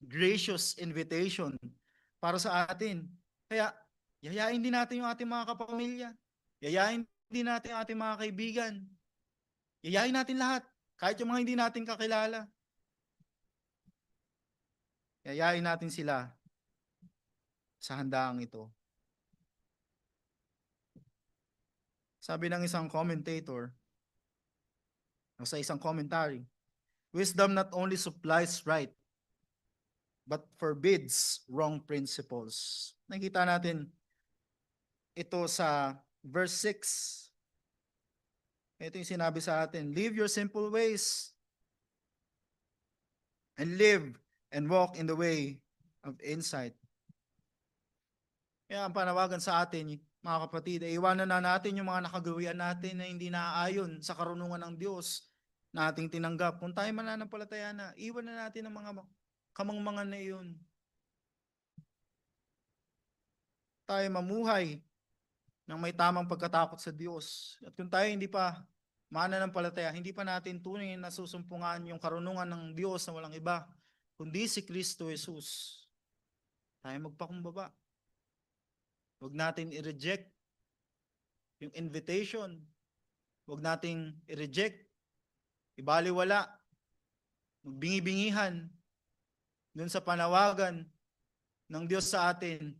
gracious invitation para sa atin. Kaya, yayain din natin yung ating mga kapamilya. Yayain din natin ang ating mga kaibigan. Yayain natin lahat, kahit yung mga hindi natin kakilala. Yayain natin sila sa handaang ito. Sabi ng isang commentator, o sa isang commentary, wisdom not only supplies right, but forbids wrong principles. Nakita natin ito sa verse 6. Ito yung sinabi sa atin, live your simple ways and live and walk in the way of insight. Kaya ang panawagan sa atin, mga kapatid, ay iwanan na natin yung mga nakagawian natin na hindi naaayon sa karunungan ng Diyos na ating tinanggap. Kung tayo mananampalataya na, iwan na natin ang mga kamangmangan na iyon. Tayo mamuhay ng may tamang pagkatakot sa Diyos. At kung tayo hindi pa mananampalataya, hindi pa natin tunay na susumpungan yung karunungan ng Diyos na walang iba, kundi si Kristo Jesus, tayo magpakumbaba. Huwag natin i-reject yung invitation. Huwag nating i-reject, ibaliwala, magbingi-bingihan dun sa panawagan ng Diyos sa atin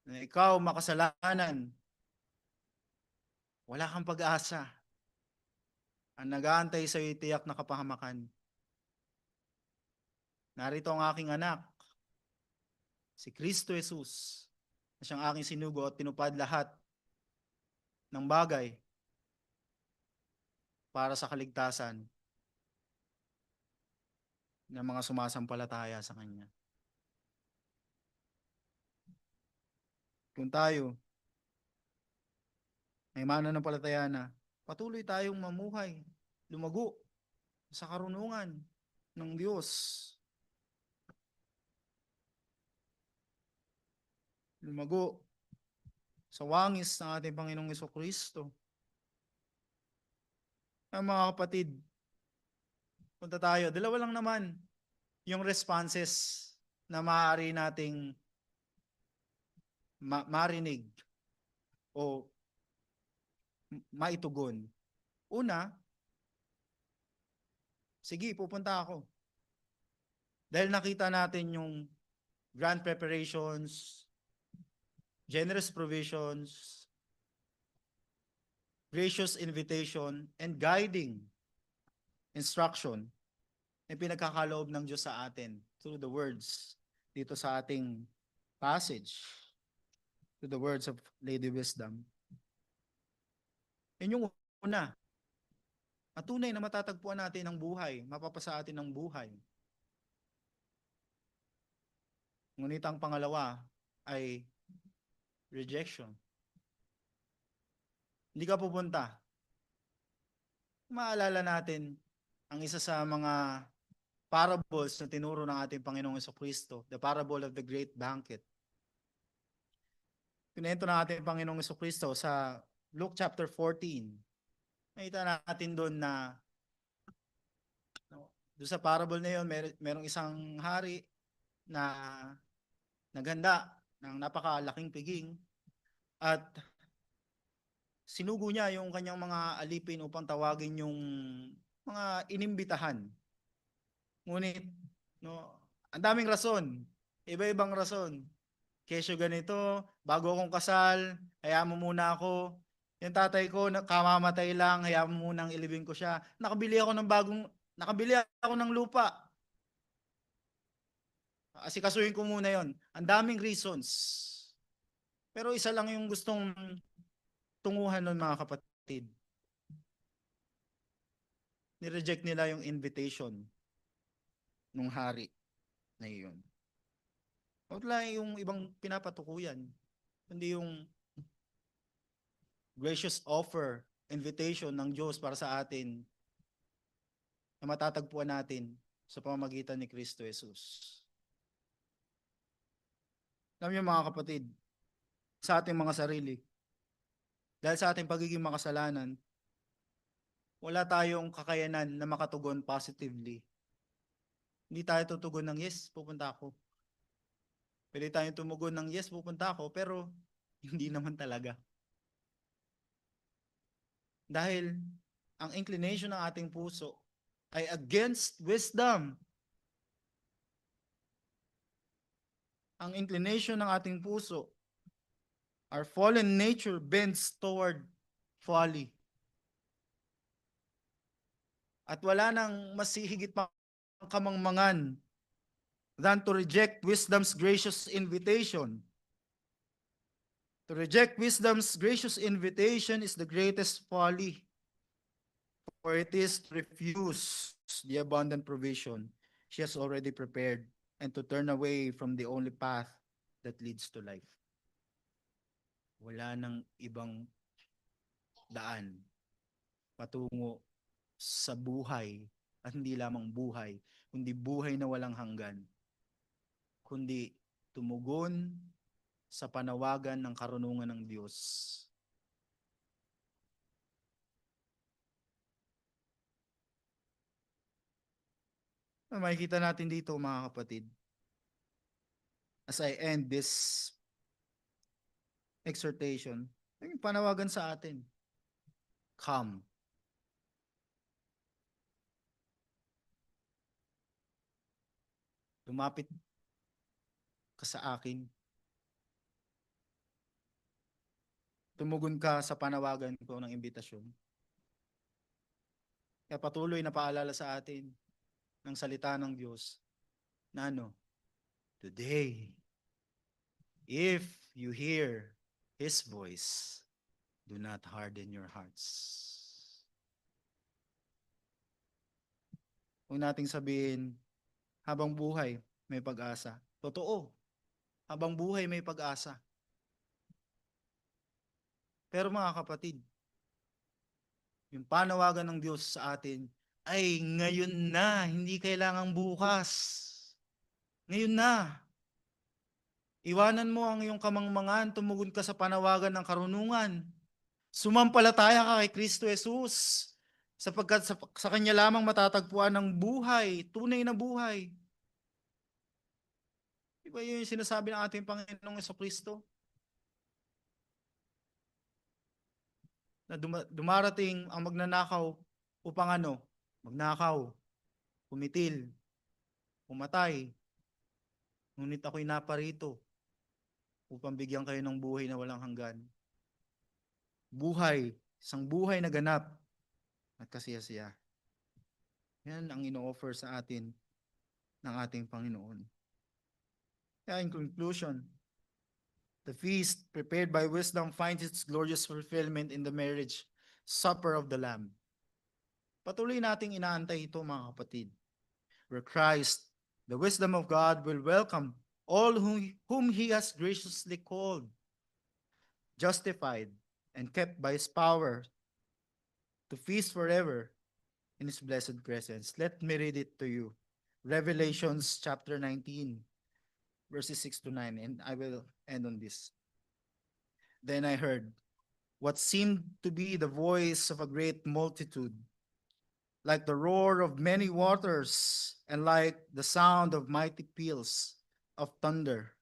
na ikaw makasalanan, wala kang pag-asa. Ang nag-aantay sa iyo tiyak na kapahamakan. Narito ang aking anak, si Kristo Jesus, na siyang aking sinugo at tinupad lahat ng bagay para sa kaligtasan ng mga sumasampalataya sa Kanya. Kung tayo ay mananampalataya na, patuloy tayong mamuhay, lumago sa karunungan ng Diyos. Lumago sa wangis ng ating Panginoong Jesucristo. Mga kapatid, punta tayo. Dalawa lang naman yung responses na maaari nating marinig o maitugon. Una, sige, pupunta ako. Dahil nakita natin yung grand preparations, generous provisions, gracious invitation, and guiding instruction na pinagkakaloob ng Diyos sa atin through the words dito sa ating passage, to the words of Lady Wisdom. Yan yung una. At tunay na matatagpuan natin ang buhay, mapapasa atin ng buhay. Ngunit ang pangalawa ay rejection. Hindi ka pupunta. Maalala natin ang isa sa mga parables na tinuro ng ating Panginoong Jesucristo, the parable of the great banquet. Pinento ng ating Panginoong Jesucristo sa Luke chapter 14. Nakita natin doon na doon sa parable na yun, merong isang hari na naghanda ng napakalaking piging at sinugo niya yung kanyang mga alipin upang tawagin yung mga inimbitahan. Ngunit, no, ang daming rason. Iba-ibang rason. Kesyo ganito, bago akong kasal, hayaan mo muna ako. Yung tatay ko, kamamatay lang, hayaan mo munang ilibing ko siya. Nakabili ako ng lupa. Asikasuhin ko muna yon. Ang daming reasons. Pero isa lang yung gustong tunguhan nun mga kapatid. Nireject nila yung invitation nung hari na iyon. Huwag lang yung ibang pinapatukuyan, kundi yung gracious offer, invitation ng Diyos para sa atin na matatagpuan natin sa pamamagitan ni Kristo Jesus. Alam niyo mga kapatid, sa ating mga sarili, dahil sa ating pagiging makasalanan, wala tayong kakayanan na makatugon positively. Hindi tayo tutugon ng yes, pupunta ako. Pwede tayong tumugon ng yes, pupunta ako, pero hindi naman talaga. Dahil ang inclination ng ating puso ay against wisdom. Ang inclination ng ating puso, our fallen nature bends toward folly. At wala nang mas higit pang kamangmangan than to reject wisdom's gracious invitation. To reject wisdom's gracious invitation is the greatest folly, for it is to refuse the abundant provision she has already prepared and to turn away from the only path that leads to life. Wala nang ibang daan patungo sa buhay at hindi lamang buhay, kundi buhay na walang hanggan, kundi tumugon sa panawagan ng karunungan ng Diyos. Makikita natin dito mga kapatid, as I end this exhortation, yung panawagan sa atin, come. Lumapit ka sa akin. Tumugon ka sa panawagan ko ng imbitasyon. Kaya patuloy na paalala sa atin ng salita ng Diyos na ano, today, if you hear His voice, do not harden your hearts. Huwag nating sabihin, habang buhay, may pag-asa. Totoo, habang buhay may pag-asa. Pero mga kapatid, yung panawagan ng Diyos sa atin ay ngayon na, hindi kailangang bukas. Ngayon na. Iwanan mo ang iyong kamangmangan, tumugon ka sa panawagan ng karunungan. Sumampalataya ka kay Kristo Jesus, sapagkat sa Kanya lamang matatagpuan ng buhay, tunay na buhay. Diba yun yung sinasabi ng ating Panginoong Jesucristo? Na dumarating ang magnanakaw upang ano? Magnakaw, pumitil, pumatay. Ngunit ako'y naparito upang bigyan kayo ng buhay na walang hanggan. Buhay, isang buhay na ganap at kasiyasiya. Yan ang ino-offer sa atin ng ating Panginoon. Kaya in conclusion, the feast prepared by wisdom finds its glorious fulfillment in the marriage supper of the Lamb. Patuloy nating inaantay ito mga kapatid, where Christ, the wisdom of God, will welcome all whom He has graciously called, justified, and kept by His power to feast forever in His blessed presence. Let me read it to you. Revelations chapter 19, verses 6 to 9, and I will end on this. Then I heard what seemed to be the voice of a great multitude, like the roar of many waters, and like the sound of mighty peals of thunder,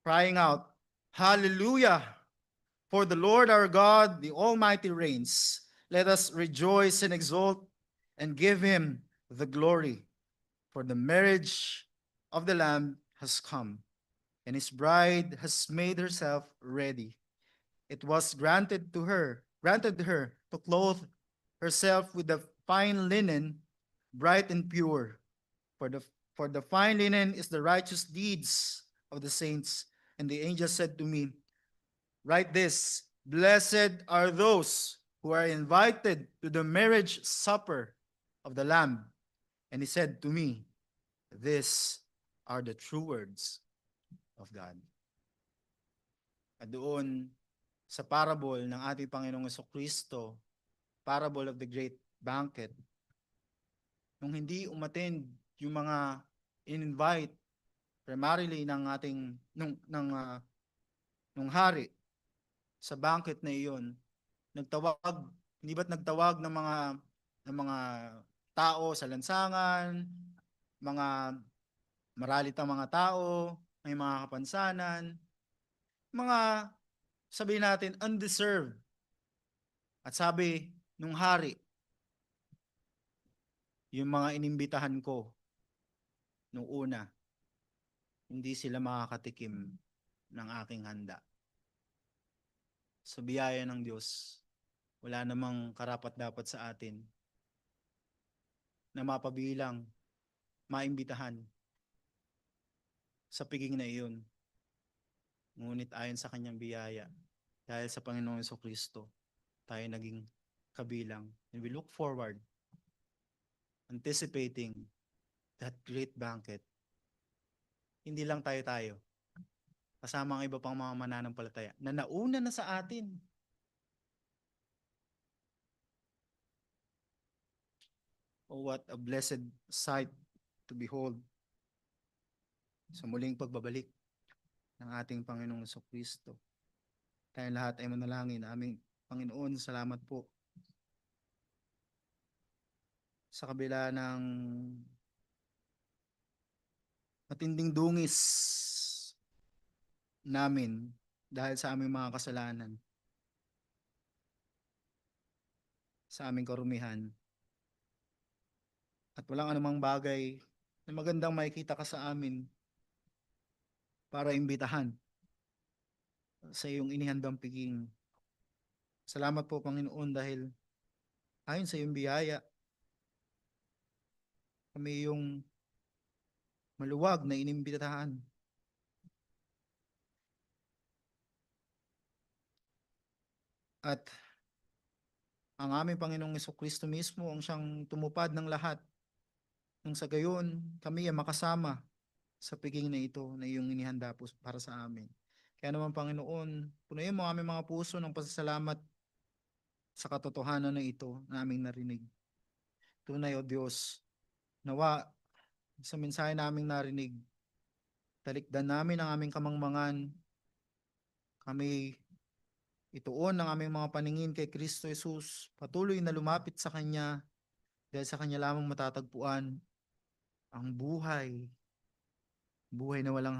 crying out, Hallelujah! For the Lord our God, the Almighty reigns. Let us rejoice and exult and give him the glory, for the marriage of the Lamb has come, and his bride has made herself ready. It was granted her to clothe herself with the fine linen, bright and pure. For the for the fine linen is the righteous deeds of the saints. And the angel said to me, write this, blessed are those who are invited to the marriage supper of the Lamb. And he said to me, these are the true words of God. At doon sa parable ng ating Panginoong Kristo, parable of the great banquet, nung hindi umattend yung mga in-invite primarily ng ating nung hari sa banquet na iyon, nagtawag, hindi ba't nagtawag ng mga tao sa lansangan, mga maralitang mga tao, may mga kapansanan, mga sabihin natin undeserved. At sabi nung hari, yung mga inimbitahan ko nung una, hindi sila makakatikim ng aking handa. Sa biyaya ng Diyos, wala namang karapat-dapat sa atin na mapabilang, maimbitahan sa piging na iyon. Ngunit ayon sa kanyang biyaya, dahil sa Panginoong Kristo, tayo naging kabilang. And we look forward, anticipating that great banquet. Hindi lang tayo, kasama ang iba pang mga mananampalataya na nauna na sa atin. Oh, what a blessed sight to behold sa muling pagbabalik ng ating Panginoong Kristo. Tayong lahat ay manalangin. Aming Panginoon, salamat po sa kabila ng matinding dungis namin dahil sa aming mga kasalanan, sa aming karumihan. At walang anumang bagay na magandang makikita ka sa amin para imbitahan sa iyong inihandang piging. Salamat po, Panginoon, dahil ayon sa iyong biyaya, kami yung maluwag na inimbitahan. At ang aming Panginoong Kristo mismo ang siyang tumupad ng lahat. Nang sa gayon, kami ay makasama sa piging na ito na iyong inihanda po para sa amin. Kaya naman, Panginoon, punuin mo aming mga puso ng pasasalamat sa katotohanan na ito na aming narinig. Tunay, O Diyos, nawa sa mensahe na aming narinig, talikdan namin ang aming kamangmangan. Kami ituon ang aming mga paningin kay Kristo Jesus, patuloy na lumapit sa Kanya dahil sa Kanya lamang matatagpuan ang buhay na walang hanggan.